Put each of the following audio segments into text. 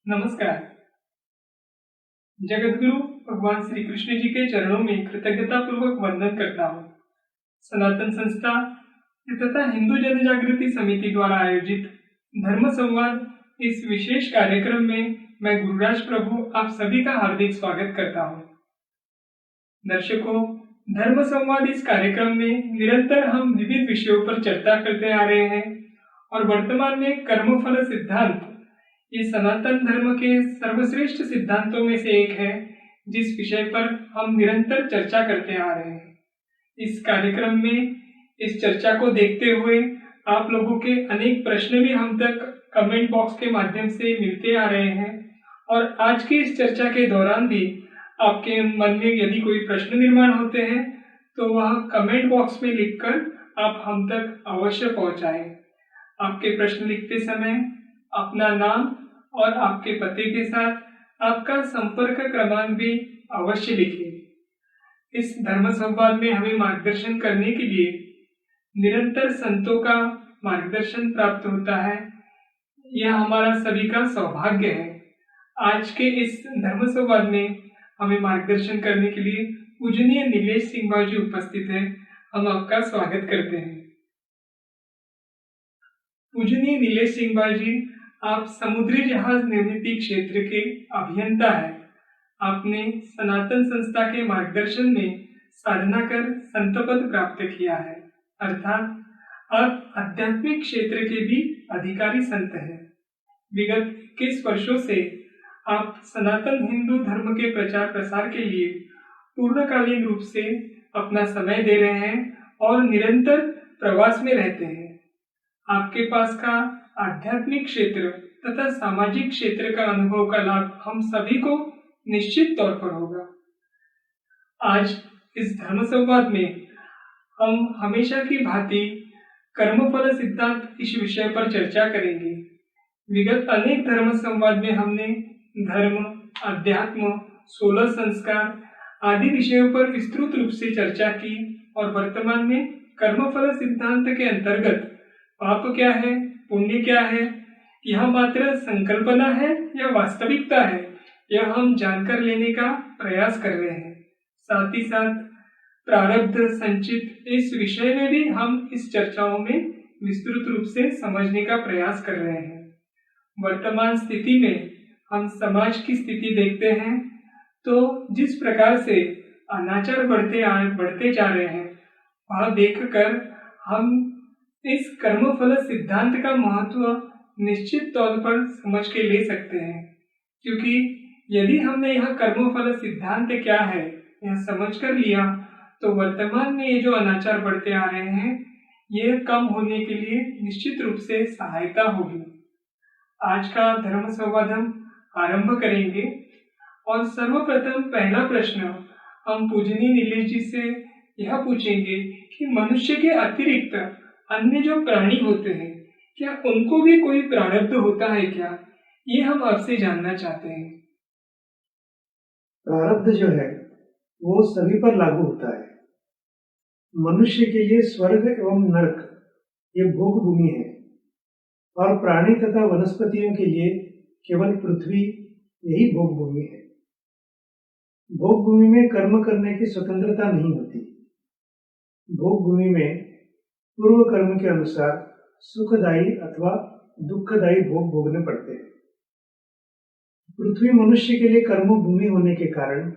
नमस्कार। जगतगुरु भगवान श्री कृष्ण जी के चरणों में कृतज्ञता पूर्वक वंदन करता हूँ। सनातन संस्था तथा हिंदू जन जागृति समिति द्वारा आयोजित धर्म संवाद इस विशेष कार्यक्रम में मैं गुरुराज प्रभु आप सभी का हार्दिक स्वागत करता हूँ। दर्शकों, धर्म संवाद इस कार्यक्रम में निरंतर हम विविध विषयों पर चर्चा करते आ रहे हैं और वर्तमान में कर्मफल सिद्धांत ये सनातन धर्म के सर्वश्रेष्ठ सिद्धांतों में से एक है, जिस विषय पर हम निरंतर चर्चा करते आ रहे हैं। इस कार्यक्रम में इस चर्चा को देखते हुए आप लोगों के अनेक प्रश्न भी हम तक कमेंट बॉक्स के माध्यम से मिलते आ रहे हैं और आज की इस चर्चा के दौरान भी आपके मन में यदि कोई प्रश्न निर्माण होते हैं तो वह कमेंट बॉक्स में लिखकर आप हम तक अवश्य पहुंचाएं। आपके प्रश्न लिखते समय अपना नाम और आपके पते के साथ आपका संपर्क क्रमांक भी अवश्य लिखें। इस धर्म संवाद में हमें मार्गदर्शन करने के लिए निरंतर संतों का मार्गदर्शन प्राप्त होता है। यह हमारा सभी का सौभाग्य है। आज के इस धर्म संवाद में हमें मार्गदर्शन करने के लिए पूजनीय नीलेश सिंह भाजी उपस्थित हैं। हम आपका स्वागत करते हैं। पूजनीय नीलेश सिंह भाजी, आप समुद्री जहाज निर्मित क्षेत्र के अभियंता हैं। आपने सनातन संस्था के मार्गदर्शन में साधना कर संत पद प्राप्त किया है, अर्थात आप आध्यात्मिक क्षेत्र के भी अधिकारी संत हैं। विगत 21 वर्षों से आप सनातन हिंदू धर्म के प्रचार प्रसार के लिए पूर्णकालीन रूप से अपना समय दे रहे हैं और निरंतर प्रवास में रहते हैं। आपके पास का आध्यात्मिक क्षेत्र तथा सामाजिक क्षेत्र का अनुभव का लाभ हम सभी को निश्चित तौर पर होगा। आज इस धर्म संवाद में हम हमेशा की भांति कर्मफल सिद्धांत इस विषय पर चर्चा करेंगे। विगत अनेक धर्म संवाद में हमने धर्म, अध्यात्म, 16 संस्कार आदि विषयों पर विस्तृत रूप से चर्चा की और वर्तमान में कर्मफल सिद्धांत के अंतर्गत पाप क्या है, पुण्य क्या है, यह मात्र संकल्पना है या वास्तविकता है, यह हम जानकर लेने का प्रयास कर रहे हैं। साथ ही साथ प्रारब्ध संचित इस विषय में भी हम इस चर्चाओं में विस्तृत रूप से समझने का प्रयास कर रहे हैं। वर्तमान स्थिति में हम समाज की स्थिति देखते हैं तो जिस प्रकार से अनाचार बढ़ते जा रहे हैं, वह देखकर हम इस कर्मफल सिद्धांत का महत्व निश्चित तौर पर समझ के ले सकते हैं, क्योंकि यदि हमने यह कर्मफल सिद्धांत क्या है यह समझ कर लिया तो वर्तमान में ये जो अनाचार बढ़ते आ रहे हैं ये कम होने के लिए निश्चित रूप से सहायता होगी। आज का धर्म संवाद हम आरंभ करेंगे और सर्वप्रथम पहला प्रश्न हम पूजनीय नीलेश जी से यह पूछेंगे कि मनुष्य के अतिरिक्त अन्य जो प्राणी होते हैं क्या उनको भी कोई प्रारब्ध होता है क्या? ये हम आपसे जानना चाहते हैं। प्रारब्ध जो है वो सभी पर लागू होता है। मनुष्य के लिए स्वर्ग एवं नरक ये भोग भूमि है और प्राणी तथा वनस्पतियों के लिए केवल पृथ्वी यही भोग भूमि है। भोग भूमि में कर्म करने की स्वतंत्रता नहीं होती। भोग भूमि में पूर्व कर्म के अनुसार सुखदायी अथवा दुखदायी भोग भोगने पड़ते हैं। पृथ्वी मनुष्य के लिए कर्म भूमि होने के कारण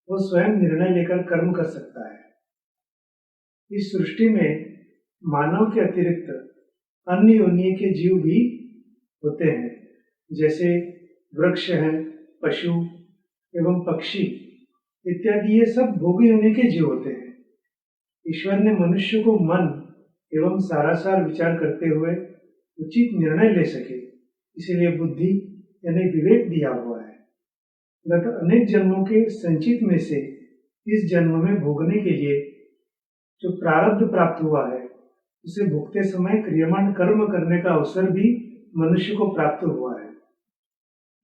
वो स्वयं निर्णय लेकर कर्म कर सकता है। इस सृष्टि में मानव के अतिरिक्त अन्य योनि के जीव भी होते हैं, जैसे वृक्ष हैं, पशु एवं पक्षी इत्यादि। ये सब भोगी योनि के जीव होते हैं। ईश्वर ने मनुष्य को मन एवं सारासार विचार करते हुए उचित निर्णय ले सके, इसीलिए बुद्धि यानी विवेक दिया हुआ है। गत अनेक जन्मों के संचित में से इस जन्म में भोगने के लिए जो प्रारब्ध प्राप्त हुआ है उसे भोगते समय क्रियमाण कर्म करने का अवसर भी मनुष्य को प्राप्त हुआ है।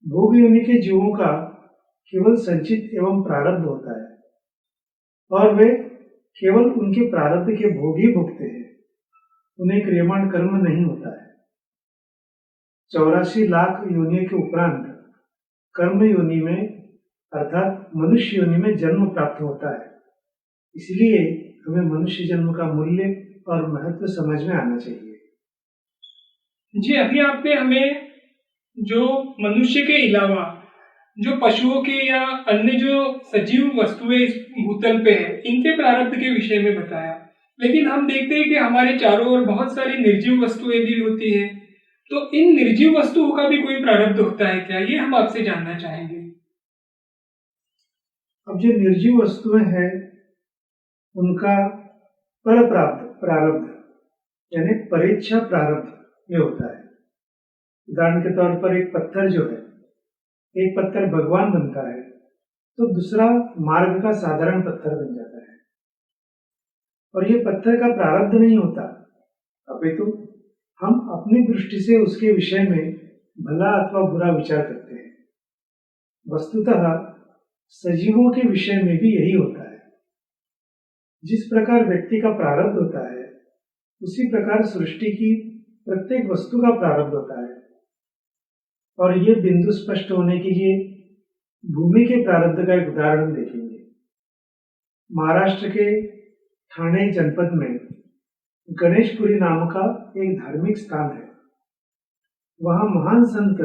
भोग योनि के जीवों का केवल संचित एवं प्रारब्ध होता है और वे केवल उनके प्रारब्ध के भोग ही भोगते हैं, उन्हें क्रियमाण कर्म नहीं होता है। 84 लाख योनियों के उपरांत कर्म योनि में अर्थात मनुष्य योनि में जन्म प्राप्त होता है। इसलिए हमें मनुष्य जन्म का मूल्य और महत्व समझ में आना चाहिए। जी, अभी आपने हमें जो मनुष्य के अलावा जो पशुओं के या अन्य जो सजीव वस्तुएं इस भूतल पे है, इनके प्रारब्ध के विषय में बताया। लेकिन हम देखते हैं कि हमारे चारों ओर बहुत सारी निर्जीव वस्तुएं भी होती है, तो इन निर्जीव वस्तुओं का भी कोई प्रारब्ध होता है क्या? ये हम आपसे जानना चाहेंगे। अब जो निर्जीव वस्तुएं हैं उनका पर प्रारब्ध यानी परीक्षा प्रारब्ध में होता है। उदाहरण के तौर पर एक पत्थर जो है, एक पत्थर भगवान बनता है तो दूसरा मार्ग का साधारण पत्थर बन जाता है, और ये पत्थर का प्रारब्ध नहीं होता, अपितु हम अपनी दृष्टि से उसके विषय में भला अथवा बुरा विचार करते हैं। वस्तुतः सजीवों के विषय में भी यही होता है। जिस प्रकार व्यक्ति का प्रारब्ध होता है उसी प्रकार सृष्टि की प्रत्येक वस्तु का प्रारब्ध होता है। और ये बिंदु स्पष्ट होने के लिए भूमि के प्रारब्ध का एक उदाहरण देखेंगे। महाराष्ट्र के ठाणे जनपद में गणेशपुरी नाम का एक धार्मिक स्थान है। वहां महान संत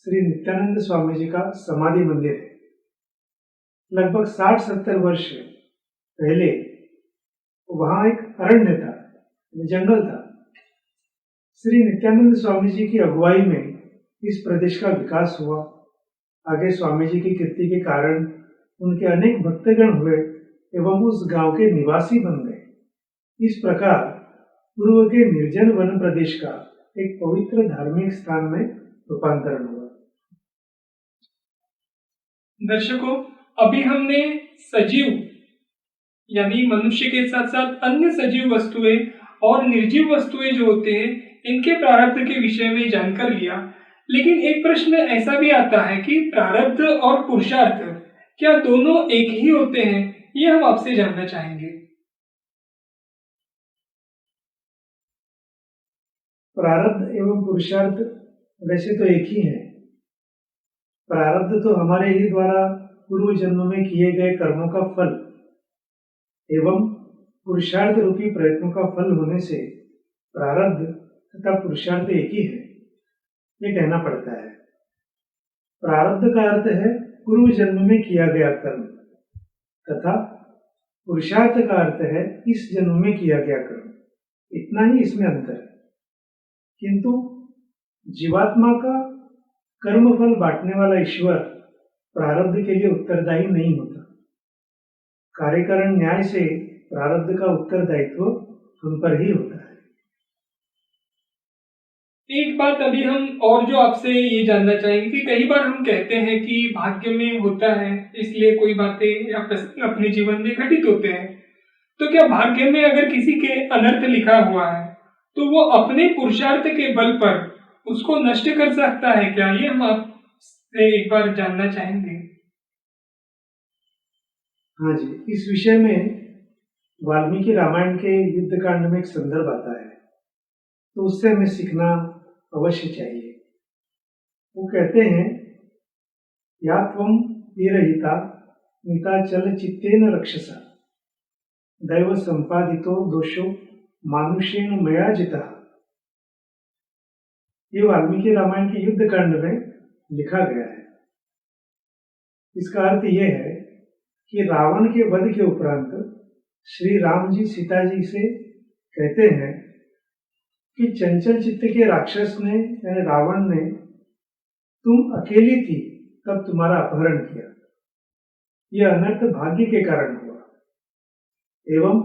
श्री नित्यानंद स्वामी जी का समाधि मंदिर है। लगभग 60-70 वर्ष पहले वहां एक अरण्य था, जंगल था। श्री नित्यानंद स्वामी जी की अगुवाई में इस प्रदेश का विकास हुआ। आगे स्वामी जी की कीर्ति के कारण उनके अनेक भक्तगण हुए एवं उस गांव के निवासी बन गए। इस प्रकार पूर्व के निर्जन वन प्रदेश का एक पवित्र धार्मिक स्थान में रूपांतरण हुआ। दर्शकों, अभी हमने सजीव यानी मनुष्य के साथ साथ अन्य सजीव वस्तुएं और निर्जीव वस्तुएं जो होते हैं, इनके प्रारब्ध के विषय में जानकर लिया। लेकिन एक प्रश्न ऐसा भी आता है कि प्रारब्ध और पुरुषार्थ क्या दोनों एक ही होते हैं? ये हम आपसे जानना चाहेंगे। प्रारब्ध एवं पुरुषार्थ वैसे तो एक ही है। प्रारब्ध तो हमारे ही द्वारा पूर्व जन्म में किए गए कर्मों का फल एवं पुरुषार्थ रूपी प्रयत्नों का फल होने से प्रारब्ध तथा पुरुषार्थ एक ही है, ये कहना पड़ता है। प्रारब्ध का अर्थ है पूर्व जन्म में किया गया कर्म तथा पुरुषार्थ का अर्थ है इस जन्म में किया गया कर्म। इतना ही इसमें अंतर है। किंतु जीवात्मा का कर्मफल बांटने वाला ईश्वर प्रारब्ध के लिए उत्तरदायी नहीं होता। कार्यकरण न्याय से प्रारब्ध का उत्तरदायित्व हम पर ही होता है। एक बात अभी हम और जो आपसे ये जानना चाहेंगे कि कई बार हम कहते हैं कि भाग्य में होता है, इसलिए कोई बातें या प्रसंग अपने जीवन में घटित होते हैं। तो क्या भाग्य में अगर किसी के अनर्थ लिखा हुआ है तो वो अपने पुरुषार्थ के बल पर उसको नष्ट कर सकता है क्या? ये हम आपसे एक बार जानना चाहेंगे। हाँ जी, इस विषय में वाल्मीकि रामायण के युद्ध कांड में एक संदर्भ आता है, तो उससे हमें सीखना अवश्य चाहिए। वो कहते हैं, या त्वं वीरहिता नीता चल चित्तेन रक्षसा दैव संपादितो दोषो मानुषेण मया जितः। ये वाल्मीकि रामायण के युद्ध कांड में लिखा गया है। इसका अर्थ यह है कि रावण के वध के उपरांत श्री राम जी सीता जी से कहते हैं कि चंचल चित्त के राक्षस ने यानी रावण ने तुम अकेली थी तब तुम्हारा अपहरण किया। यह अनर्थ भाग्य के कारण हुआ एवं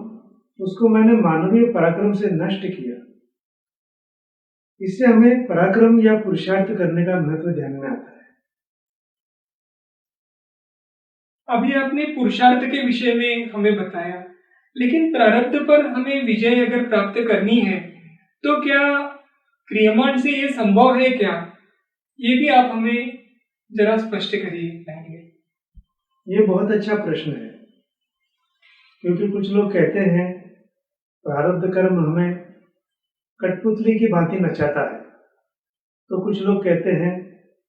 उसको मैंने मानवीय पराक्रम से नष्ट किया। इससे हमें पराक्रम या पुरुषार्थ करने का महत्व ध्यान में आता है। अभी आपने पुरुषार्थ के विषय में हमें बताया, लेकिन प्रारब्ध पर हमें विजय अगर प्राप्त करनी है तो क्या क्रियमाण से ये संभव है क्या? ये भी आप हमें जरा स्पष्ट करिए पहले। ये बहुत अच्छा प्रश्न है, क्योंकि कुछ लोग कहते हैं प्रारब्ध कर्म हमें कठपुतली की भांति नचाता है, तो कुछ लोग कहते हैं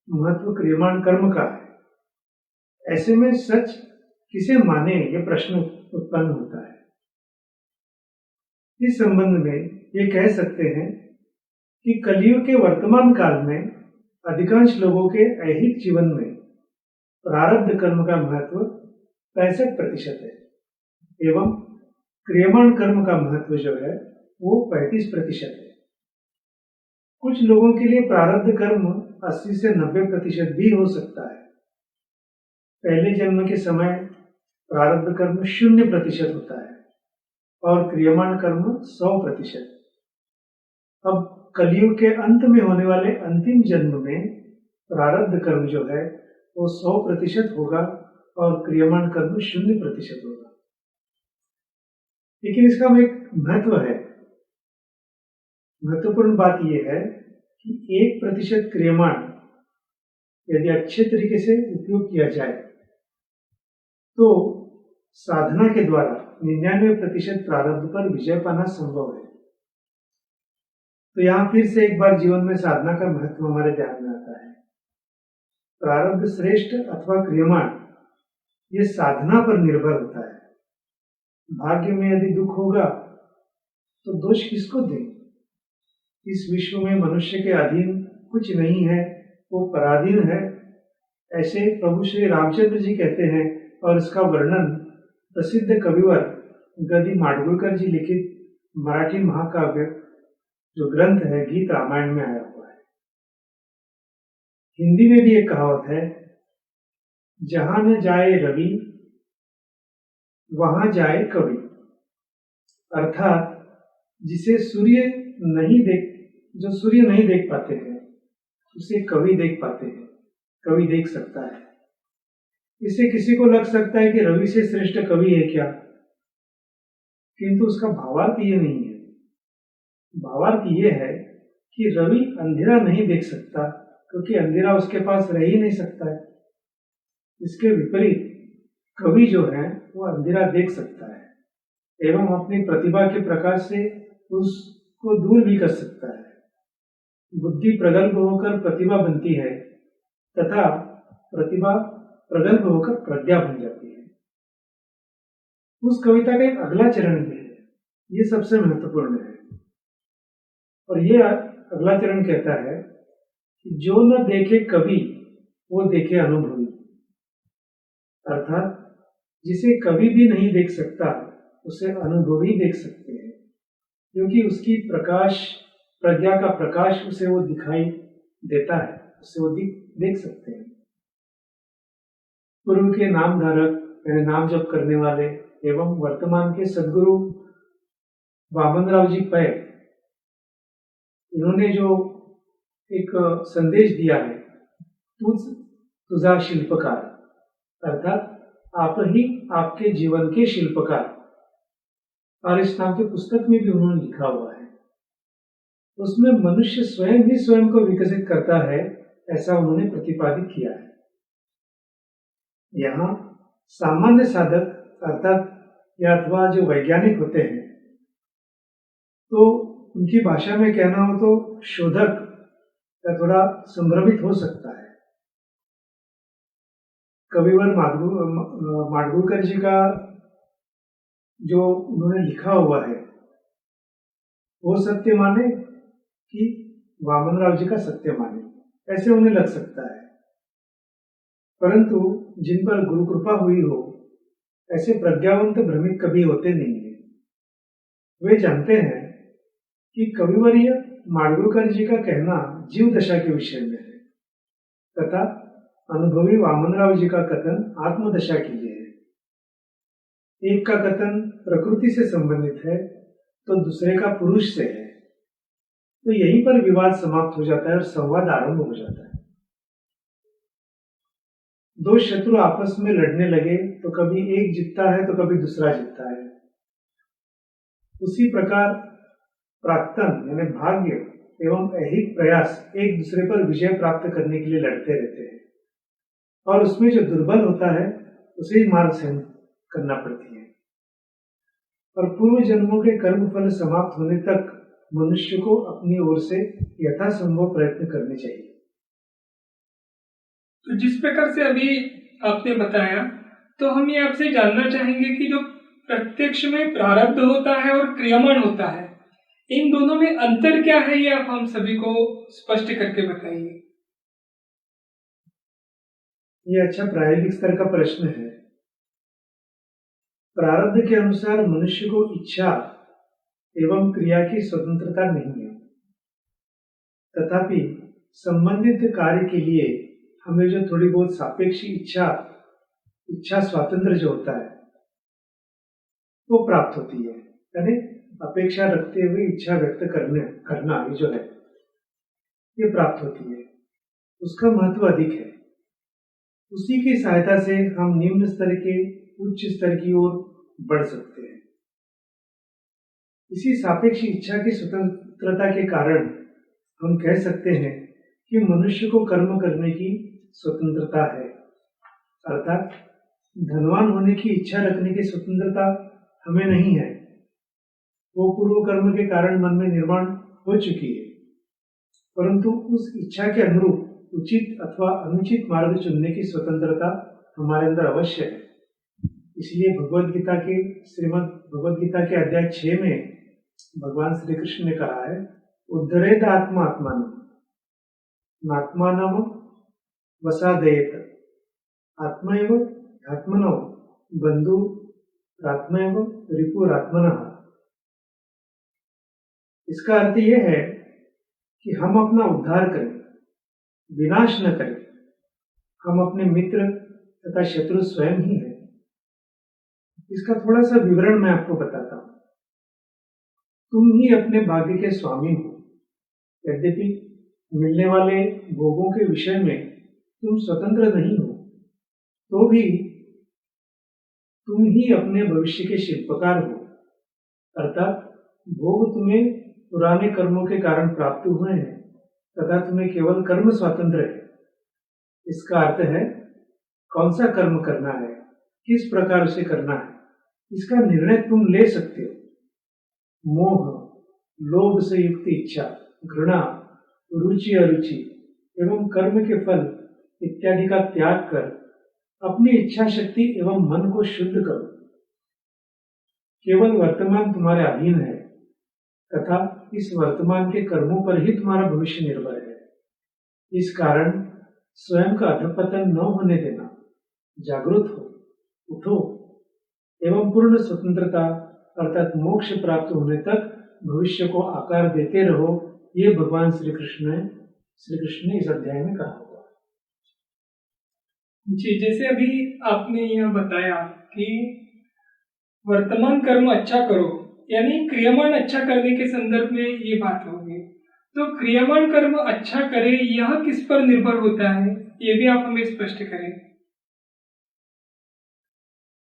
महत्व क्रियमाण कर्म का है। ऐसे में सच किसे माने ये प्रश्न उत्पन्न होता है। इस संबंध में ये कह सकते हैं कि कलयुग के वर्तमान काल में अधिकांश लोगों के ऐहिक जीवन में प्रारब्ध कर्म का महत्व 65% है एवं क्रियमाण कर्म का महत्व जो है वो 35% है। कुछ लोगों के लिए प्रारब्ध कर्म 80 से 90% भी हो सकता है। पहले जन्म के समय प्रारब्ध कर्म 0% होता है और क्रियमाण कर्म 100%। अब कलयुग के अंत में होने वाले अंतिम जन्म में प्रारब्ध कर्म जो है वो 100% होगा और क्रियमाण कर्म 0% होगा। लेकिन इसका एक महत्व है। महत्वपूर्ण बात यह है कि 1% क्रियमाण यदि अच्छे तरीके से उपयोग किया जाए तो साधना के द्वारा 99% प्रारब्ध पर विजय पाना संभव है। तो यहाँ फिर से एक बार जीवन में साधना का महत्व हमारे ध्यान में आता है। प्रारब्ध श्रेष्ठ अथवा क्रियमाण ये साधना पर निर्भर होता है। भाग्य में यदि दुख होगा तो दोष किसको दें? इस विश्व में मनुष्य के अधीन कुछ नहीं है, वो पराधीन है, ऐसे प्रभु श्री रामचंद्र जी कहते हैं। और इसका वर्णन प्रसिद्ध कविवर गदी माडगुळकर जी लिखित मराठी महाकाव्य जो ग्रंथ है गीत रामायण में आया हुआ है। हिंदी में भी एक कहावत है, जहां न जाए रवि वहां जाए कवि। अर्थात जिसे जो सूर्य नहीं देख पाते हैं उसे कवि देख पाते हैं, कवि देख सकता है। इससे किसी को लग सकता है कि रवि से श्रेष्ठ कवि है क्या, किंतु उसका भावार्थ ये नहीं है। भावार्थ ये है कि रवि अंधेरा नहीं देख सकता क्योंकि अंधेरा उसके पास रह ही नहीं सकता है। इसके विपरीत कवि जो है वो अंधेरा देख सकता है एवं अपनी प्रतिभा के प्रकाश से उसको दूर भी कर सकता है। बुद्धि प्रगल्भ होकर प्रतिभा बनती है तथा प्रतिभा प्रगल्भ होकर प्रज्ञा बन जाती है। उस कविता का एक अगला चरण भी है, ये सबसे महत्वपूर्ण है। और ये अगला चरण कहता है कि जो न देखे कवि वो देखे अनुभवी। अर्थात जिसे कवि भी नहीं देख सकता उसे अनुभवी देख सकते हैं, क्योंकि उसकी प्रज्ञा का प्रकाश उसे वो दिखाई देता है, उसे वो देख सकते हैं। पूर्व के नाम धारक यानी नाम जप करने वाले एवं वर्तमान के सदगुरु वामनराव जी पै, इन्होंने जो एक संदेश दिया है, तुझा शिल्पकार, अर्थात आप ही आपके जीवन के शिल्पकार, और इस नाम की पुस्तक में भी उन्होंने लिखा हुआ है। उसमें मनुष्य स्वयं ही स्वयं को विकसित करता है, ऐसा उन्होंने प्रतिपादित किया है। यहाँ सामान्य साधक अर्थात या अथवा जो वैज्ञानिक होते हैं, तो उनकी भाषा में कहना हो तो शोधक या थोड़ा संभ्रमित हो सकता है। कविवर माडगुळकर जी का जो उन्होंने लिखा हुआ है वो सत्य माने कि वामनराव जी का सत्य माने, ऐसे उन्हें लग सकता है। परंतु जिन पर गुरु कृपा हुई हो ऐसे प्रज्ञावंत भ्रमित कभी होते नहीं है। वे जानते हैं कि कविवर्य माडगुळकर जी का कहना जीव दशा के विषय में है तथा अनुभवी वामनराव जी का कथन आत्मदशा के लिए है। एक का कथन प्रकृति से संबंधित है तो दूसरे का पुरुष से है। तो यहीं पर विवाद समाप्त हो जाता है और संवाद आरंभ हो जाता है। दो शत्रु आपस में लड़ने लगे तो कभी एक जीतता है तो कभी दूसरा जीतता है। उसी प्रकार प्राक्तन यानी भाग्य एवं ऐहिक प्रयास एक दूसरे पर विजय प्राप्त करने के लिए लड़ते रहते हैं और उसमें जो दुर्बल होता है उसे ही मार सहन करना पड़ती है। और पूर्व जन्मों के कर्म फल समाप्त होने तक मनुष्य को अपनी ओर से यथासंभव प्रयत्न करने चाहिए। तो जिस प्रकार से अभी आपने बताया, तो हम ये आपसे जानना चाहेंगे कि जो प्रत्यक्ष में प्रारब्ध होता है और क्रियमाण होता है, इन दोनों में अंतर क्या है, ये आप हम सभी को स्पष्ट करके बताइए। ये अच्छा प्रायोगिक स्तर का प्रश्न है। प्रारब्ध के अनुसार मनुष्य को इच्छा एवं क्रिया की स्वतंत्रता नहीं है, तथापि संबंधित कार्य के लिए हमें जो थोड़ी बहुत सापेक्ष इच्छा स्वातंत्र जो होता है वो प्राप्त होती है। यानी अपेक्षा रखते हुए इच्छा व्यक्त करना ये जो है ये प्राप्त होती है, उसका महत्व अधिक है। उसी की सहायता से हम निम्न स्तर के उच्च स्तर की ओर बढ़ सकते हैं। इसी सापेक्ष इच्छा की स्वतंत्रता के कारण हम कह सकते हैं कि मनुष्य को कर्म करने की स्वतंत्रता है, अर्थात धनवान होने की इच्छा रखने की स्वतंत्रता हमें नहीं है, वो पूर्व कर्म के कारण मन में निर्माण हो चुकी है, परंतु उस इच्छा के अनुरूप उचित अथवा अनुचित मार्ग चुनने की स्वतंत्रता हमारे अंदर अवश्य है। इसलिए श्रीमद् भगवद गीता के अध्याय 6 में भगवान श्री कृष्ण ने कहा है, उद्धरेद आत्मा आत्मानम वसादयेत आत्मैव आत्मनो बंधु आत्मैव रिपुरात्मनः। इसका अर्थ यह है कि हम अपना उद्धार करें, विनाश न करें। हम अपने मित्र तथा शत्रु स्वयं ही हैं। इसका थोड़ा सा विवरण मैं आपको बताता हूं। तुम ही अपने भाग्य के स्वामी हो। यद्यपि मिलने वाले भोगों के विषय में तुम स्वतंत्र नहीं हो, तो भी तुम ही अपने भविष्य के शिल्पकार हो, अर्थात भोग तुम्हें पुराने कर्मों के कारण प्राप्त हुए हैं तथा तुम्हें केवल कर्म स्वातंत्र है। इसका अर्थ है कौन सा कर्म करना है, किस प्रकार उसे करना है, इसका निर्णय तुम ले सकते हो। मोह, लोभ से युक्त इच्छा, घृणा, रुचि अरुचि एवं कर्म के फल इत्यादि का त्याग कर अपनी इच्छा शक्ति एवं मन को शुद्ध करो। केवल वर्तमान तुम्हारे अधीन है तथा इस वर्तमान के कर्मों पर ही तुम्हारा भविष्य निर्भर है। इस कारण स्वयं का अधःपतन न होने देना, जागृत हो, उठो एवं पूर्ण स्वतंत्रता अर्थात मोक्ष प्राप्त होने तक भविष्य को आकार देते रहो। ये भगवान श्री कृष्ण ने इस अध्याय में कहा हुआ। जी, जैसे अभी आपने यह बताया कि वर्तमान कर्म अच्छा करो, यानी क्रियमाण अच्छा करने के संदर्भ में ये बात होगी, तो क्रियमाण कर्म अच्छा करे यह किस पर निर्भर होता है, ये भी आप हमें स्पष्ट करें।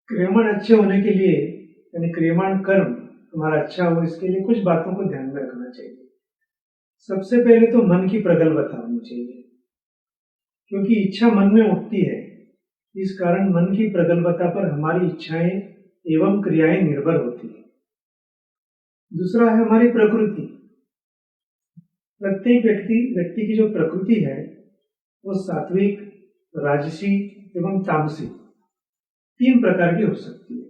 क्रियमाण अच्छे होने के लिए यानी क्रियमाण कर्म तुम्हारा अच्छा हो, इसके लिए कुछ बातों को ध्यान में रखना चाहिए। सबसे पहले तो मन की प्रगल्भता होनी चाहिए, क्योंकि इच्छा मन में उठती है। इस कारण मन की प्रगल्भता पर हमारी इच्छाएं एवं क्रियाएं निर्भर होती है। दूसरा है हमारी प्रकृति। प्रत्येक व्यक्ति की जो प्रकृति है वो सात्विक, राजसी एवं तामसी 3 प्रकार की हो सकती है,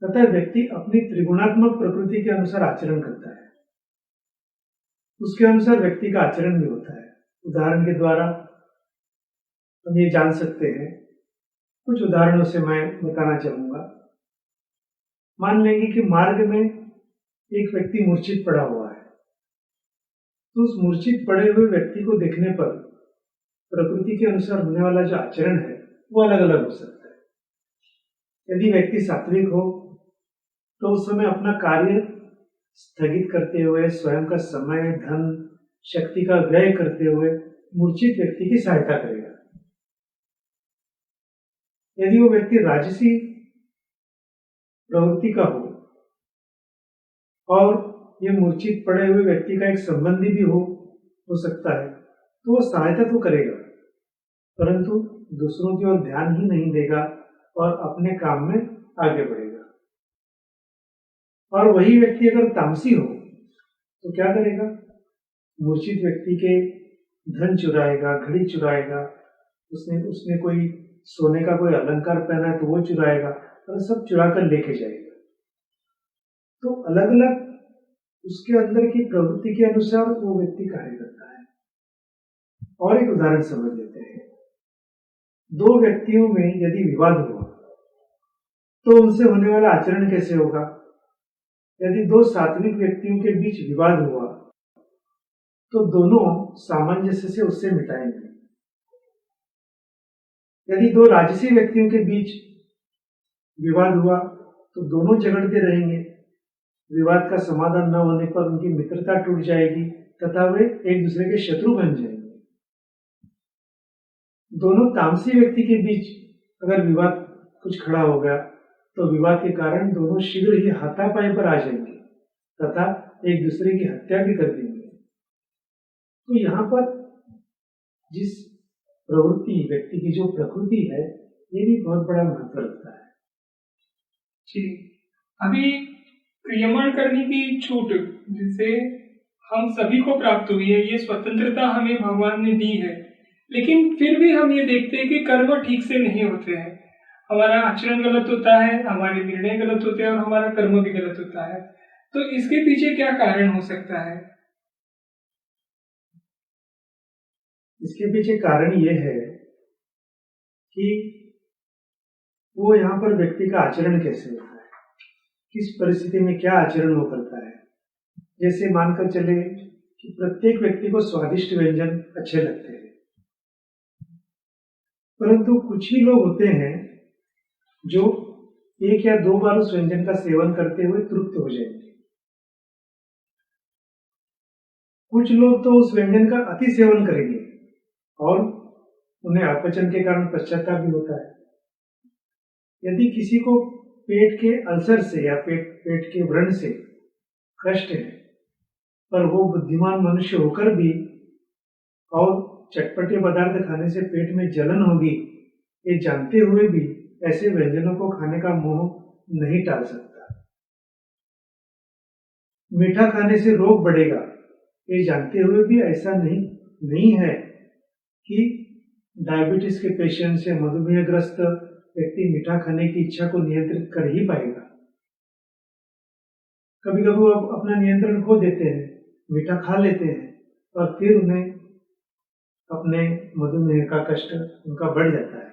तथा व्यक्ति अपनी त्रिगुणात्मक प्रकृति के अनुसार आचरण करता है। उसके अनुसार व्यक्ति का आचरण भी होता है। उदाहरण के द्वारा हम ये जान सकते हैं, कुछ उदाहरणों से मैं बताना चाहूंगा। मान लेंगे कि मार्ग में एक व्यक्ति मूर्छित पड़ा हुआ है, तो उस मूर्छित पड़े हुए व्यक्ति को देखने पर प्रकृति के अनुसार होने वाला जो आचरण है वो अलग अलग हो सकता है। यदि व्यक्ति सात्विक हो तो उस समय अपना कार्य स्थगित करते हुए, स्वयं का समय, धन, शक्ति का व्यय करते हुए मूर्छित व्यक्ति की सहायता करेगा। यदि वो व्यक्ति राजसी प्रवृत्ति का हो और ये मूर्छित पड़े हुए व्यक्ति का एक संबंधी भी हो सकता है, तो वो सहायता तो करेगा, परंतु दूसरों की ओर ध्यान ही नहीं देगा और अपने काम में आगे बढ़ेगा। और वही व्यक्ति अगर तामसी हो तो क्या करेगा? मूर्छित व्यक्ति के धन चुराएगा, घड़ी चुराएगा, उसने कोई सोने का कोई अलंकार पहना है तो वो चुराएगा और सब चुरा कर लेके जाएगा। तो अलग अलग उसके अंदर की प्रवृत्ति के अनुसार वो व्यक्ति कार्य करता है। और एक उदाहरण समझ लेते हैं। दो व्यक्तियों में यदि विवाद हुआ तो उनसे होने वाला आचरण कैसे होगा? यदि दो सात्विक व्यक्तियों के बीच विवाद हुआ तो दोनों सामंजस्य से उससे मिटाएंगे। यदि दो राजसी व्यक्तियों के बीच विवाद हुआ तो दोनों झगड़ते रहेंगे। विवाद का समाधान न होने पर उनकी मित्रता टूट जाएगी तथा वे एक दूसरे के शत्रु बन जाएंगे। दोनों तामसी व्यक्ति के बीच अगर विवाद कुछ खड़ा हो गया तो विवाद के कारण दोनों शीघ्र ही हाथापाई पर आ जाएंगे तथा एक दूसरे की हत्या भी कर देंगे। तो यहाँ पर जिस प्रवृत्ति व्यक्ति की जो प्रकृति है ये भी बहुत बड़ा महत्व रखता है। जी, अभी क्रियमाण करने की छूट जिसे हम सभी को प्राप्त हुई है, ये स्वतंत्रता हमें भगवान ने दी है, लेकिन फिर भी हम ये देखते हैं कि कर्म ठीक से नहीं होते हैं। हमारा आचरण गलत होता है, हमारे निर्णय गलत होते हैं और हमारा कर्म भी गलत होता है। तो इसके पीछे क्या कारण हो सकता है? इसके पीछे कारण ये है कि वो यहाँ पर व्यक्ति का आचरण कैसे होता है, किस परिस्थिति में क्या आचरण वो करता है। जैसे मानकर चले कि प्रत्येक व्यक्ति को स्वादिष्ट व्यंजन अच्छे लगते हैं, परंतु कुछ ही लोग होते हैं जो एक या दो बार उस व्यंजन का सेवन करते हुए तृप्त हो जाएंगे। कुछ लोग तो उस व्यंजन का अति सेवन करेंगे और उन्हें अपचन के कारण पश्चाताप भी होता है। यदि किसी को पेट के अल्सर से या पेट के व्रण से कष्ट है, पर वो बुद्धिमान मनुष्य होकर भी और चटपटे पदार्थ खाने से पेट में जलन होगी, ये जानते हुए भी ऐसे व्यंजनों को खाने का मोह नहीं टाल सकता। मीठा खाने से रोग बढ़ेगा, ये जानते हुए भी ऐसा नहीं है कि डायबिटीज के पेशेंट या मधुमेहग्रस्त व्यक्ति मीठा खाने की इच्छा को नियंत्रित कर ही पाएगा। कभी कभी वो अपना नियंत्रण खो देते हैं, मीठा खा लेते हैं और फिर उन्हें अपने मधुमेह का कष्ट उनका बढ़ जाता है।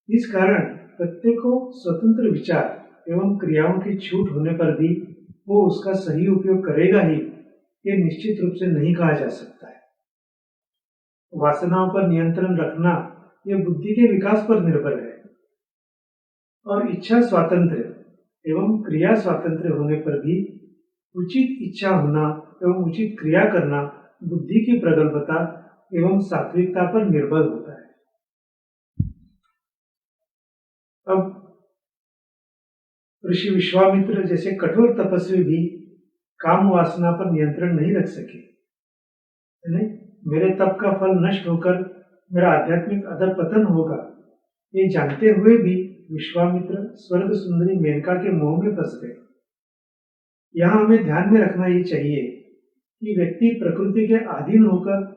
इस कारण प्रत्येक को स्वतंत्र विचार एवं क्रियाओं की छूट होने पर भी वो उसका सही उपयोग करेगा ही, ये निश्चित रूप से नहीं कहा जा सकता है। वासनाओं पर नियंत्रण रखना ये बुद्धि के विकास पर निर्भर है और इच्छा स्वातंत्र एवं क्रिया स्वातंत्र होने पर भी उचित इच्छा होना एवं उचित क्रिया करना बुद्धि की प्रगल्भता एवं सात्विकता पर निर्भर होता है। अब ऋषि विश्वामित्र जैसे कठोर तपस्वी भी काम वासना पर नियंत्रण नहीं रख सके। मेरे तप का फल नष्ट होकर मेरा आध्यात्मिक अधपतन होगा, ये जानते हुए भी विश्वामित्र स्वर्ग सुंदरी मेनका के मोह में फंस गए। यहाँ हमें ध्यान में रखना ये चाहिए कि व्यक्ति प्रकृति के अधीन होकर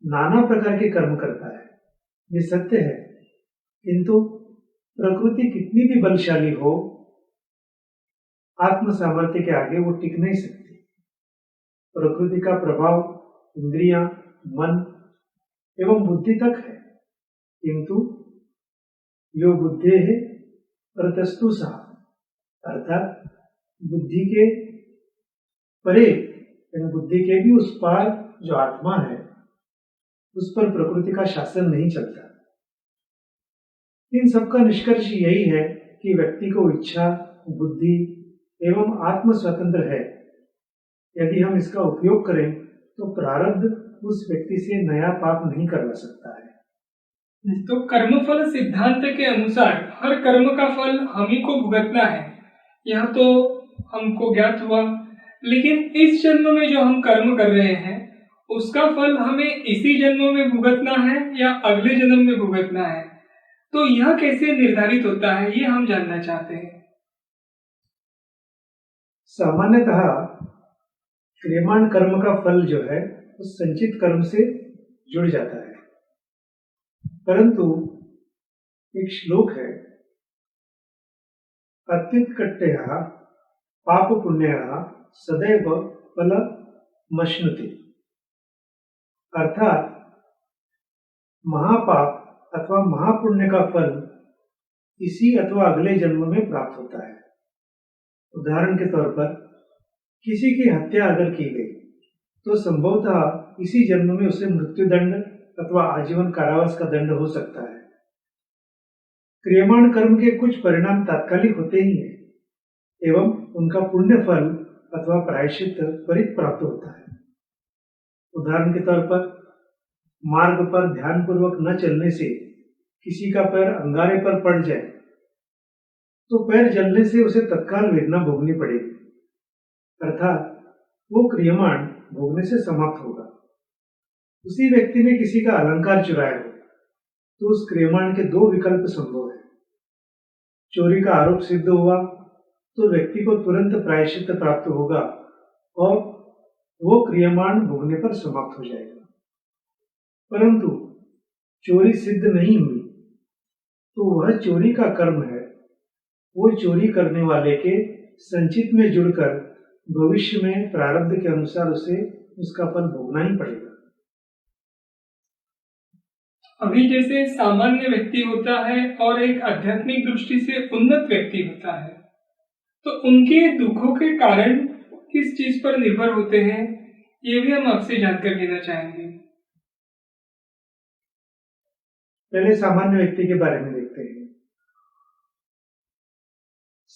नाना प्रकार के कर्म करता है, ये सत्य है, किंतु प्रकृति कितनी भी बलशाली हो, आत्म सामर्थ्य के आगे वो टिक नहीं सकती। प्रकृति का प्रभाव इंद्रियां, मन एवं बुद्धि तक है, किंतु यो बुद्धे है परतस्तु सा, अर्थात बुद्धि के परे, बुद्धि के भी उस पार जो आत्मा है उस पर प्रकृति का शासन नहीं चलता। इन सबका निष्कर्ष यही है कि व्यक्ति को इच्छा, बुद्धि एवं आत्म स्वतंत्र है। यदि हम इसका उपयोग करें तो प्रारब्ध उस व्यक्ति से नया पाप नहीं करवा सकता है। तो कर्मफल सिद्धांत के अनुसार हर कर्म का फल हम ही को भुगतना है, यह तो हमको ज्ञात हुआ, लेकिन इस जन्म में जो हम कर्म कर रहे हैं उसका फल हमें इसी जन्म में भुगतना है या अगले जन्म में भुगतना है, तो यह कैसे निर्धारित होता है, ये हम जानना चाहते हैं। सामान्यतः क्रियमाण कर्म का फल जो है उस संचित कर्म से जुड़ जाता है, परंतु एक श्लोक है, अत्युत्कटया पाप पुण्या सदैव फल मश्नुते, अर्थात महापाप अथवा महापुण्य का फल इसी अथवा अगले जन्म में प्राप्त होता है। उदाहरण के तौर पर किसी की हत्या अगर की गई तो संभवतः इसी जन्म में उसे मृत्युदंड अथवा आजीवन कारावास का दंड हो सकता है। क्रियमाण कर्म के कुछ परिणाम तात्कालिक होते ही हैं एवं उनका पुण्य फल अथवा प्रायश्चित त्वरित प्राप्त होता है। उदाहरण के तौर पर मार्ग पर ध्यानपूर्वक न चलने से किसी का पैर अंगारे पर पड़ जाए तो पैर जलने से उसे तत्काल वेदना भोगनी पड़ेगी, अर्थात वो क्रियमाण भोगने से समाप्त होगा। उसी व्यक्ति ने किसी का अलंकार चुराया हो तो उस क्रियमाण के दो विकल्प संभव है। चोरी का आरोप सिद्ध हुआ तो व्यक्ति को तुरंत प्रायश्चित प्राप्त होगा और वो क्रियमाण भोगने पर समाप्त हो जाएगा। परंतु चोरी सिद्ध नहीं हुई तो वह चोरी का कर्म है, वो चोरी करने वाले के संचित में जुड़कर भविष्य में प्रारब्ध के अनुसार उसे उसका फल भोगना ही पड़ेगा। अभी जैसे सामान्य व्यक्ति होता है और एक आध्यात्मिक दृष्टि से उन्नत व्यक्ति होता है, तो उनके दुखों के कारण किस चीज पर निर्भर होते हैं, ये भी हम आपसे जानकर लेना चाहेंगे। पहले सामान्य व्यक्ति के बारे में देखते हैं।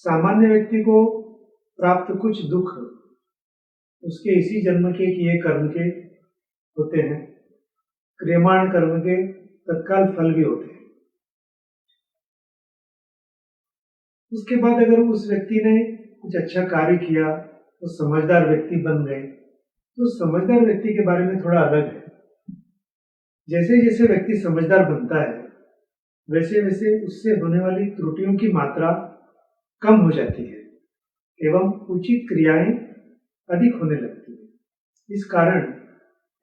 सामान्य व्यक्ति को प्राप्त कुछ दुख उसके इसी जन्म के किए कर्म के होते हैं। क्रियमाण कर्म के तत्काल फल भी होते हैं। उसके बाद अगर उस व्यक्ति ने कुछ अच्छा कार्य किया तो समझदार व्यक्ति बन गए, तो समझदार व्यक्ति के बारे में थोड़ा अलग है। जैसे जैसे व्यक्ति समझदार बनता है वैसे वैसे उससे होने वाली त्रुटियों की मात्रा कम हो जाती है एवं उचित क्रियाएं अधिक होने लगती है। इस कारण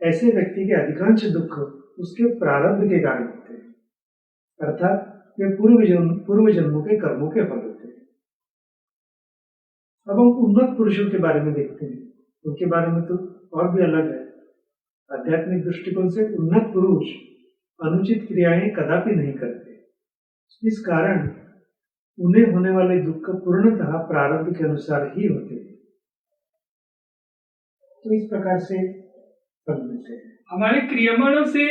ऐसे व्यक्ति के अधिकांश दुख उसके प्रारब्ध के कारण होते हैं, अर्थात वे पूर्व जन्मों के कर्मों के फल होते हैं। अब हम उन्नत पुरुषों के बारे में देखते हैं। उनके बारे में तो और भी अलग है। आध्यात्मिक दृष्टिकोण से उन्नत पुरुष अनुचित क्रियाएं कदापि नहीं करते। इस कारण उन्हें होने वाले दुख पूर्णतः प्रारब्ध के अनुसार ही होते हैं। तो इस प्रकार से फल मिलते हैं। हमारे क्रियमाणों से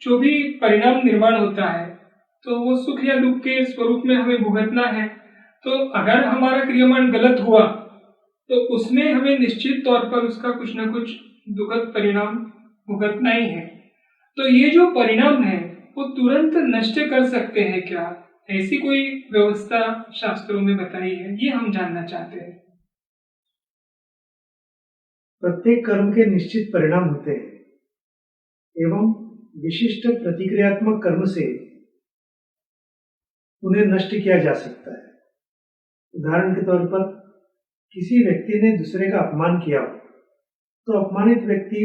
जो भी परिणाम निर्माण होता है तो वो सुख या दुख के स्वरूप में हमें भुगतना है। तो अगर हमारा क्रियमाण गलत हुआ तो उसमें हमें निश्चित तौर पर उसका कुछ न कुछ दुखद परिणाम भुगतना ही है। तो ये जो परिणाम है वो तुरंत नष्ट कर सकते हैं क्या? ऐसी कोई व्यवस्था शास्त्रों में बताई है, ये हम जानना चाहते हैं। प्रत्येक कर्म के निश्चित परिणाम होते हैं एवं विशिष्ट प्रतिक्रियात्मक कर्म से उन्हें नष्ट किया जा सकता है। उदाहरण के तौर पर किसी व्यक्ति ने दूसरे का अपमान किया तो अपमानित व्यक्ति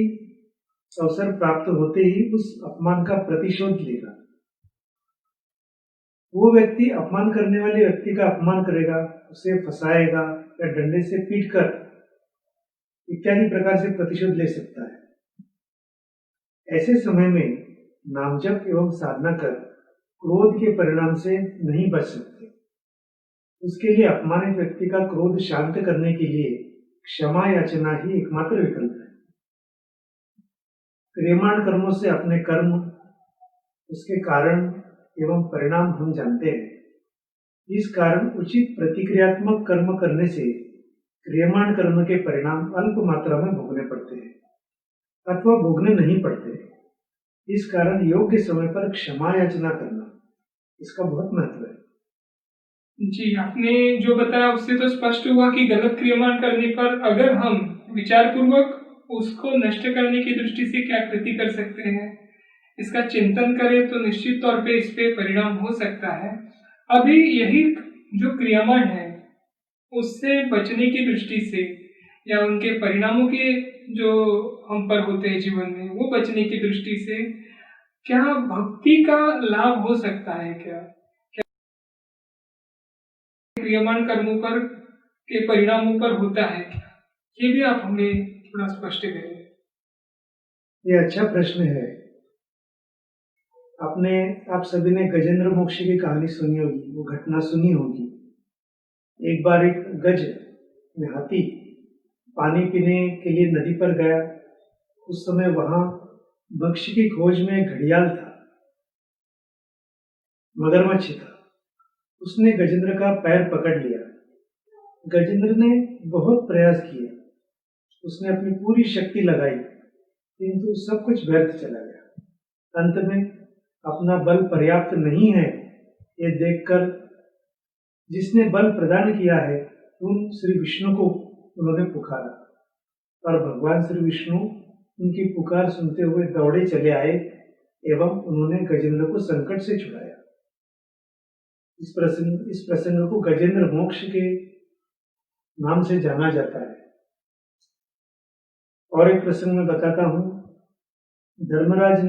अवसर प्राप्त होते ही उस अपमान का प्रतिशोध लेगा। वो व्यक्ति अपमान करने वाले व्यक्ति का अपमान करेगा, उसे फंसाएगा या डंडे से पीटकर इत्यादि प्रकार से प्रतिशोध ले सकता है। ऐसे समय में नामजप एवं साधना कर क्रोध के परिणाम से नहीं बच सकते। उसके लिए अपमानित व्यक्ति का क्रोध शांत करने के लिए क्षमा याचना ही एकमात्र विकल्प है। क्रियमाण कर्मों से अपने कर्म, उसके कारण एवं परिणाम हम जानते हैं। इस कारण उचित प्रतिक्रियात्मक कर्म करने से क्रियमाण कर्म के परिणाम अल्प मात्रा में भोगने पड़ते हैं अथवा भोगने नहीं पड़ते। इस कारण योग्य समय पर क्षमा याचना करना, इसका बहुत महत्व है। जी, आपने जो बताया उससे तो स्पष्ट हुआ कि गलत क्रियमाण करने पर अगर हम विचार पूर्वक उसको नष्ट करने की दृष्टि से क्या कृति कर सकते हैं, इसका चिंतन करें तो निश्चित तौर पे इस पे परिणाम हो सकता है। अभी यही जो क्रियमाण है उससे बचने की दृष्टि से या उनके परिणामों के जो हम पर होते हैं जीवन में, वो बचने की दृष्टि से क्या भक्ति का लाभ हो सकता है क्या? क्रियमाण कर्मों पर के परिणामों पर होता है, ये भी आप हमें थोड़ा स्पष्ट करें। ये अच्छा प्रश्न है। आप सभी ने गजेंद्र मोक्ष की कहानी सुनी होगी, वो घटना सुनी होगी। एक बार एक गज में हाथी पानी पीने के लिए नदी पर गया। उस समय वहां भक्ष्य की खोज में एक घड़ियाल था, मगरमच्छ था। उसने गजेंद्र का पैर पकड़ लिया। गजेंद्र ने बहुत प्रयास किए, उसने अपनी पूरी शक्ति लगाई, किंतु सब कुछ व्यर्थ चला गया। अंत में अपना बल पर्याप्त नहीं है ये देखकर जिसने बल प्रदान किया है उन श्री विष्णु को उन्होंने पुकारा, और भगवान श्री विष्णु उनकी पुकार सुनते हुए दौड़े चले आए एवं उन्होंने गजेंद्र को संकट से छुड़ाया। इस प्रसंग को गजेंद्र मोक्ष के नाम से जाना जाता है। और एक प्रसंग में बताता हूँ। धर्मराज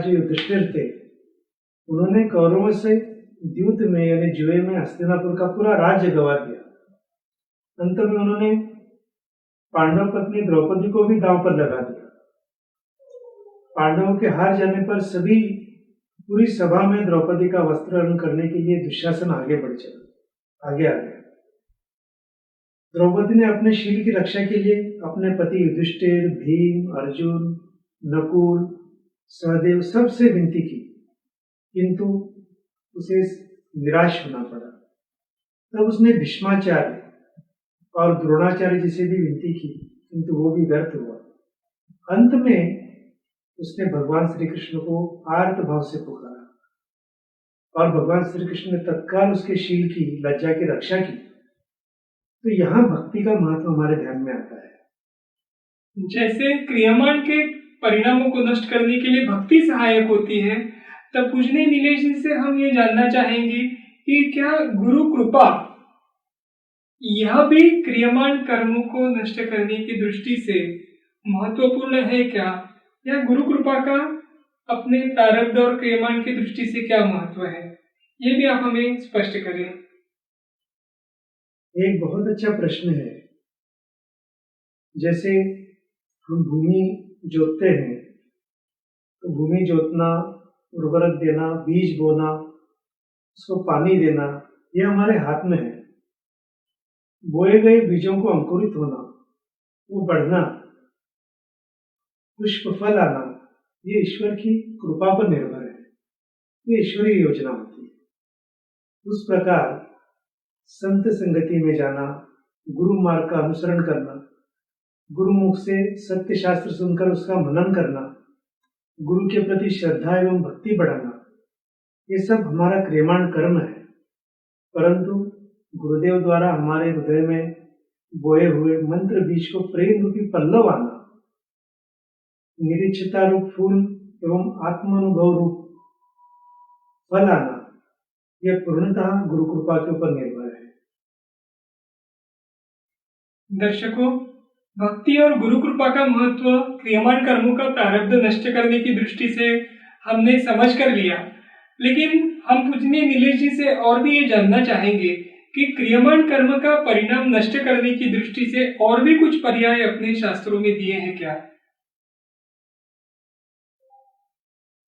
जो युधिष्ठिर थे, उन्होंने कौरवों से युद्ध में यानी जुए में हस्तिनापुर का पूरा राज्य गंवा दिया। अंत में उन्होंने पांडव पत्नी द्रौपदी को भी दांव पर लगा दिया। पांडवों के हार जाने पर पूरी सभा में द्रौपदी का वस्त्रहरण करने के लिए दुशासन आगे आ गया। द्रौपदी ने अपने शील की रक्षा के लिए अपने पति युधिष्ठिर, भीम, अर्जुन, नकुल, सहदेव सबसे विनती की, किंतु उसे निराश होना पड़ा। तब उसने भीष्माचार्य और द्रोणाचार्य जी से भी विनती की, किंतु वो भी व्यर्थ हुआ। अंत में उसने भगवान श्री कृष्ण को आर्त भाव से पुकारा, और भगवान श्री कृष्ण ने तत्काल उसके शील की, लज्जा की रक्षा की। तो यहाँ भक्ति का महत्व हमारे ध्यान में आता है। जैसे क्रियमाण के परिणामों को नष्ट करने के लिए भक्ति सहायक होती है, तब पूजनीय नीलेश जी से हम ये जानना चाहेंगे कि क्या गुरु कृपा यह भी क्रियमाण कर्मों को नष्ट करने की दृष्टि से महत्वपूर्ण है क्या, या गुरु कृपा का अपने प्रारब्ध और क्रियमाण की दृष्टि से क्या महत्व है, ये भी आप हमें स्पष्ट करें। एक बहुत अच्छा प्रश्न है। जैसे हम भूमि जोतते हैं, तो भूमि जोतना, उर्वरक देना, बीज बोना, उसको पानी देना, ये हमारे हाथ में है। बोए गए बीजों को अंकुरित होना, वो बढ़ना, पुष्प फल आना, ये ईश्वर की कृपा पर निर्भर है। ये ईश्वरीय योजना होती है। उस प्रकार संत संगति में जाना, गुरु मार्ग का अनुसरण करना, गुरुमुख से सत्य शास्त्र सुनकर उसका मनन करना, गुरु के प्रति श्रद्धा एवं भक्ति बढ़ाना, ये सब हमारा क्रियमाण कर्म है। परंतु गुरुदेव द्वारा हमारे हृदय में बोए हुए मंत्र बीज को प्रेम रूपी पल्लव आना, निरीक्षता रूप फूल एवं आत्मानुभव रूप फल आना, यह पूर्णतः गुरु कृपा के ऊपर निर्भर है। दर्शकों, भक्ति और गुरु कृपा का महत्व क्रियमाण कर्मों का प्रारब्ध नष्ट करने की दृष्टि से हमने समझ कर लिया, लेकिन हम पूजनीय नीलेश जी से और भी ये जानना चाहेंगे कि क्रियमाण कर्म का परिणाम नष्ट करने की दृष्टि से और भी कुछ पर्याय अपने शास्त्रों में दिए हैं क्या?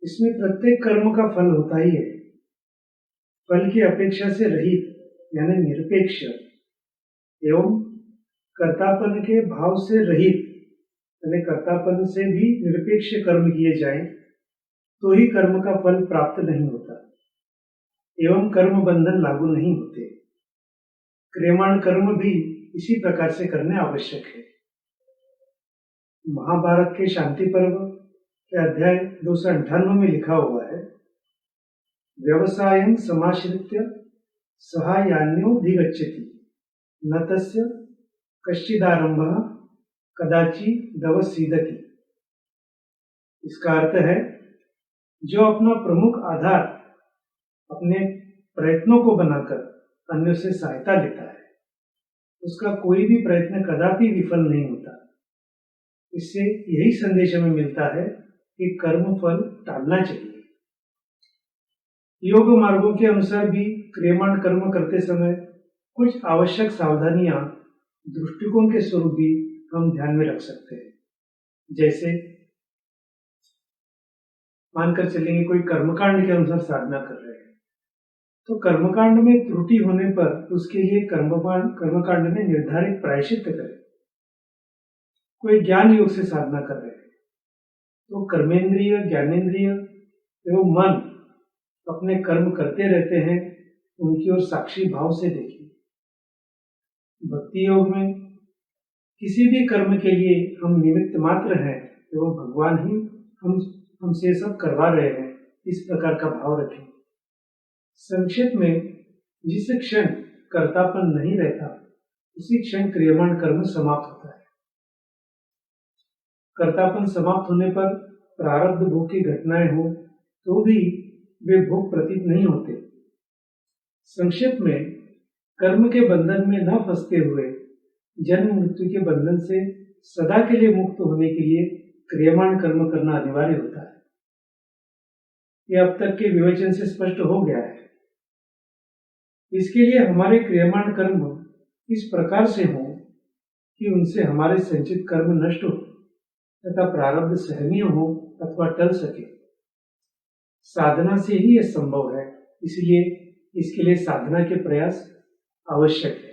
इसमें प्रत्येक कर्म का फल होता ही है। फल की अपेक्षा से रहित यानी निरपेक्ष एवं कर्तापन के भाव से रहित यानी कर्तापन से भी निरपेक्ष कर्म किए जाएं तो ही कर्म का फल प्राप्त नहीं होता एवं कर्म बंधन लागू नहीं होते। क्रियमाण कर्म भी इसी प्रकार से करने आवश्यक है। महाभारत के शांति पर्व के अध्याय 298 में लिखा हुआ है, व्यवसायं समाश्रित्य सहायान्योऽधिगच्छति न तस्य कश्चिदारंभः कदाचिदवसीदति। इसका अर्थ है, जो अपना प्रमुख आधार अपने प्रयत्नों को बनाकर अन्यों से सहायता लेता है, उसका कोई भी प्रयत्न कदापि विफल नहीं होता। इससे यही संदेश हमें मिलता है कि कर्म फल टालना चाहिए। योग मार्गों के अनुसार भी क्रियमाण कर्म करते समय कुछ आवश्यक सावधानियां दृष्टिकोण के स्वरूप भी हम ध्यान में रख सकते हैं। जैसे मानकर चलेंगे कोई कर्मकांड के अनुसार साधना कर रहे हैं, तो कर्मकांड में त्रुटि होने पर उसके लिए कर्मकांड में निर्धारित प्रायश्चित करें। कोई ज्ञान योग से साधना कर रहे हैं, तो कर्मेंद्रिय, ज्ञानेंद्रिय एवं मन अपने कर्म करते रहते हैं, उनकी ओर साक्षी भाव से देखिए। भक्ति योग में किसी भी कर्म के लिए हम निमित्त मात्र हैं एवं भगवान ही हमसे सब करवा रहे हैं, इस प्रकार का भाव रखें। संक्षेप में, जिस क्षण कर्तापन नहीं रहता उसी क्षण क्रियमाण कर्म समाप्त होता है। कर्तापन समाप्त होने पर प्रारब्ध भोग की घटनाएं हो तो भी वे भोग प्रतीत नहीं होते। संक्षेप में, कर्म के बंधन में न फंसते हुए जन्म मृत्यु के बंधन से सदा के लिए मुक्त होने के लिए क्रियमाण कर्म करना अनिवार्य होता है। यह अब तक के विवेचन से स्पष्ट हो गया है। इसके लिए हमारे क्रियमाण कर्म इस प्रकार से हों कि उनसे हमारे संचित कर्म नष्ट हो तथा प्रारब्ध सहनीय हो अथवा टल सके। साधना से ही यह संभव है, इसलिए इसके लिए साधना के प्रयास आवश्यक है।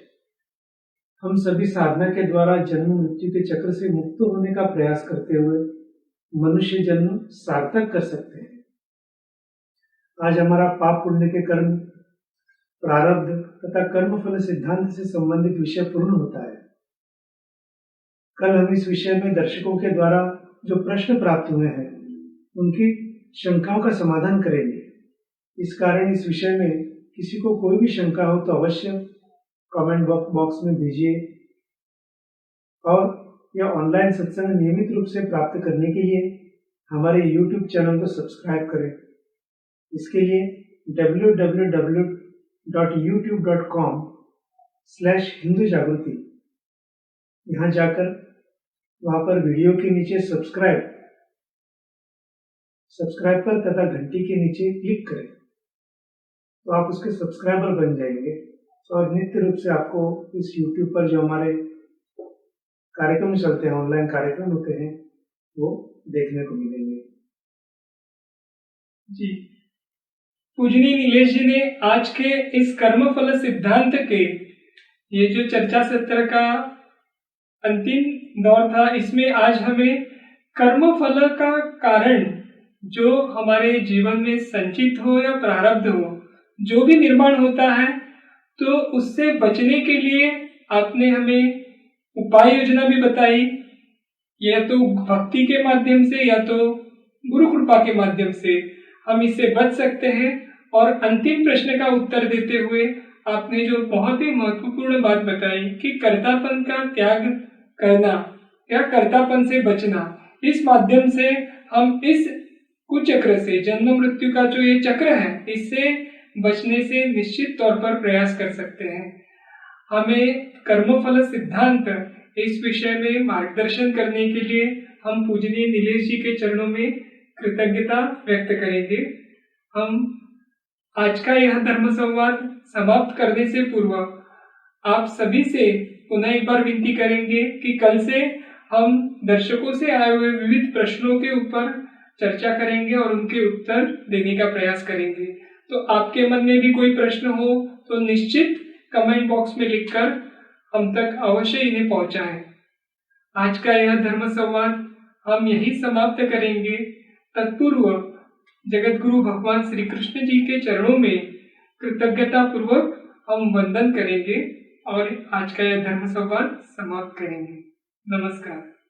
हम सभी साधना के द्वारा जन्म मृत्यु के चक्र से मुक्त होने का प्रयास करते हुए मनुष्य जन्म सार्थक कर सकते हैं। आज हमारा पाप पुण्य के कर्म, प्रारब्ध तथा कर्म फल सिद्धांत से संबंधित विषय पूर्ण होता है। कल हम इस विषय में दर्शकों के द्वारा जो प्रश्न प्राप्त हुए हैं उनकी शंकाओं का समाधान करेंगे। इस कारण इस विषय में किसी को कोई भी शंका हो तो अवश्य कमेंट बॉक्स में भेजिए। और यह ऑनलाइन सत्संग नियमित रूप से प्राप्त करने के लिए हमारे YouTube चैनल को सब्सक्राइब करें। इसके लिए www.youtube.com/hindujagriti यहाँ जाकर वहां पर वीडियो के नीचे सब्सक्राइब पर तथा घंटी के नीचे क्लिक करें तो आप उसके सब्सक्राइबर बन जाएंगे और नित्य रूप से आपको इस YouTube पर जो हमारे कार्यक्रम चलते हैं, ऑनलाइन कार्यक्रम होते हैं, वो देखने को मिलेंगे। जी, पूजनीय नीलेश जी ने आज के इस कर्मफल सिद्धांत के ये जो चर्चा सत्र का अंतिम दौर था, इसमें आज हमें कर्मफल का कारण जो हमारे जीवन में संचित हो या प्रारब्ध हो, जो भी निर्माण होता है, तो उससे बचने के लिए आपने हमें उपाय योजना भी बताई, या तो भक्ति के माध्यम से या तो गुरु कृपा के माध्यम से हम इससे बच सकते हैं। और अंतिम प्रश्न का उत्तर देते हुए आपने जो बहुत ही महत्वपूर्ण बात बताई कि कर्तापन का त्याग करना या कर्तापन से बचना, इस माध्यम से हम इस कुचक्र से, जन्म मृत्यु का जो ये चक्र है, इससे बचने से निश्चित तौर पर प्रयास कर सकते हैं। हमें कर्मफल सिद्धांत इस विषय में मार्गदर्शन करने के लिए हम पूजनीय नीलेश जी के चरणों में कृतज्ञता व्यक्त करेंगे। हम आज का यह धर्म संवाद समाप्त करने से पूर्व आप सभी से पुनः एक बार विनती करेंगे कि कल से हम दर्शकों से आए हुए विविध प्रश्नों के ऊपर चर्चा करेंगे और उनके उत्तर देने का प्रयास करेंगे। तो आपके मन में भी कोई प्रश्न हो तो निश्चित कमेंट बॉक्स में लिखकर हम तक अवश्य इन्हें पहुंचाएं। आज का यह धर्म संवाद हम यही समाप्त करेंगे। तत्पूर्व जगत गुरु भगवान श्री कृष्ण जी के चरणों में कृतज्ञता पूर्वक हम वंदन करेंगे और आज का यह धर्म संवाद समाप्त करेंगे। नमस्कार।